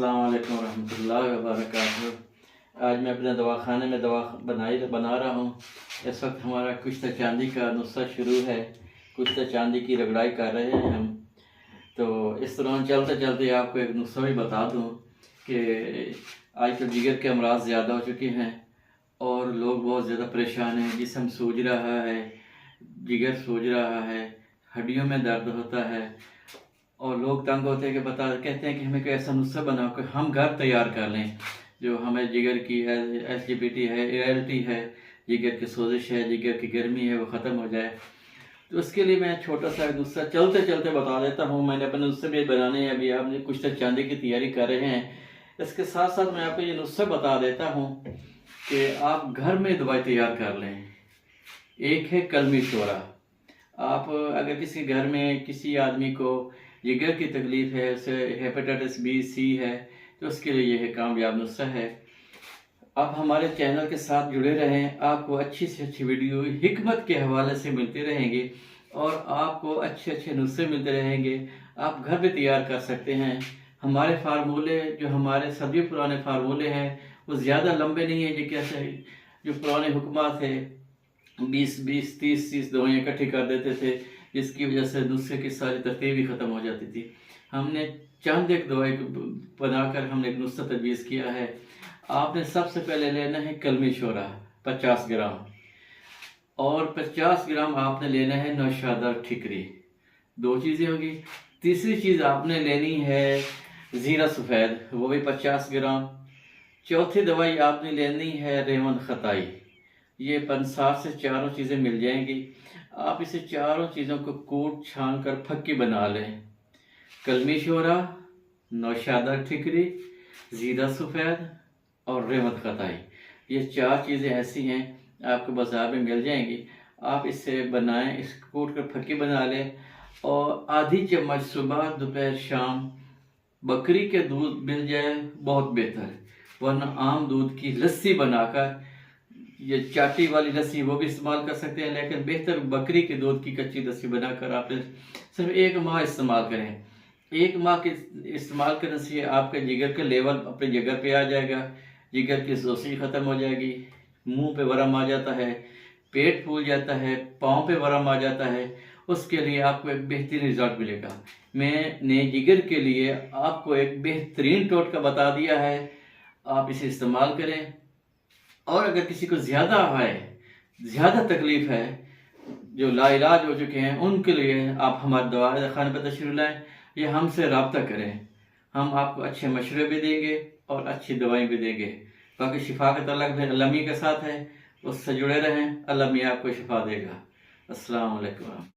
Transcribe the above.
अस्सलाम वालेकुम रहमतुल्लाहि व बरकातहू। आज मैं अपने दवाखाने में दवा बना रहा हूँ। इस वक्त हमारा कुश्ता चांदी का नुस्खा शुरू है। कुश्ता चांदी की रगड़ाई कर रहे हैं हम। तो इस दौरान चलते चलते आपको एक नुस्खा भी बता दूँ कि आज तो जिगर के अमराज ज़्यादा हो चुके हैं और लोग बहुत ज़्यादा परेशान हैं। जिस्म सूज रहा है, जिगर सूज रहा है, हड्डियों में दर्द होता है और लोग तंग होते हैं कि कहते हैं कि हमें कोई ऐसा नुस्खा बनाओ कि हम घर तैयार कर लें जो हमें जिगर की एसिडिटी है, इरेलिटी है, जिगर की सोजिश है, जिगर की गर्मी है, वो ख़त्म हो जाए। तो उसके लिए मैं छोटा सा नुस्खा चलते चलते बता देता हूँ। मैंने अपने नुस्खे भी बनाने हैं, अभी आपने कुछ तक चांदी की तैयारी कर रहे हैं। इसके साथ साथ मैं आपको ये नुस्खा बता देता हूँ कि आप घर में दवाई तैयार कर लें। एक है कलमी शोरा। आप अगर किसी घर में किसी आदमी को जिगर की तकलीफ़ है, उसे हेपेटाइटिस बी सी है, तो उसके लिए यह कामयाब नुस्खा है। आप हमारे चैनल के साथ जुड़े रहें, आपको अच्छी से अच्छी वीडियो हिकमत के हवाले से मिलती रहेंगी और आपको अच्छे अच्छे नुस्खे मिलते रहेंगे। आप घर में तैयार कर सकते हैं। हमारे फार्मूले जो हमारे सदी पुराने फार्मूले हैं वो ज़्यादा लंबे नहीं हैं। जो कैसे जो पुराने हुक्मात थे 20-20, 30-30 दवाइयाँ इकट्ठी कर देते थे, जिसकी वजह से नुस्खे की सारी तरतीब ही ख़त्म हो जाती थी। हमने चंद एक दवाई बनाकर हमने एक नुस्खा तजवीज़ किया है। आपने सबसे पहले लेना है कलमी शोरा 50 ग्राम और 50 ग्राम आपने लेना है नौशादा ठिकरी। दो चीज़ें होगी। तीसरी चीज़ आपने लेनी है ज़ीरा सफ़ेद, वो भी 50 ग्राम। चौथी दवाई आपने लेनी है रेवन खताई। ये पंसार से चारों चीज़ें मिल जाएंगी। आप इसे चारों चीज़ों को कूट छान कर फक्की बना लें। कलमी शोरा, नौशादा ठिकरी, ज़ीरा सफ़ेद और रेवत खताई, ये चार चीज़ें ऐसी हैं आपको बाज़ार में मिल जाएंगी। आप इससे बनाएं, इस कूट कर फक्की बना लें और आधी चम्मच सुबह दोपहर शाम बकरी के दूध मिल जाए बहुत बेहतर, वरना आम दूध की लस्सी बनाकर, ये चाटी वाली लस्सी वो भी इस्तेमाल कर सकते हैं, लेकिन बेहतर बकरी के दूध की कच्ची लस्सी बनाकर आप सिर्फ 1 माह इस्तेमाल करें। 1 माह के इस्तेमाल करने से आपके जिगर का लेवल अपने जिगर पे आ जाएगा, जिगर की सोसी ख़त्म हो जाएगी, मुंह पे वरम आ जाता है, पेट फूल जाता है, पाँव पे वरम आ जाता है। उसके लिए आपको एक बेहतरीन रिजल्ट मिलेगा। मैंने जिगर के लिए आपको एक बेहतरीन टोटका बता दिया है, आप इसे इस्तेमाल करें। और अगर किसी को ज़्यादा तकलीफ़ है, जो लाइलाज हो चुके हैं, उनके लिए आप हमारे दवा खाने पर तशरीफ़ लाएँ या हमसे रब्ता करें। हम आपको अच्छे मशवरे भी देंगे और अच्छी दवाएं भी देंगे। बाकी शिफा का तल्लुक़ भी अल्लाह मियां के साथ है, उससे जुड़े रहें। अल्लाह मियां आपको शिफा देगा। अस्सलाम वालेकुम।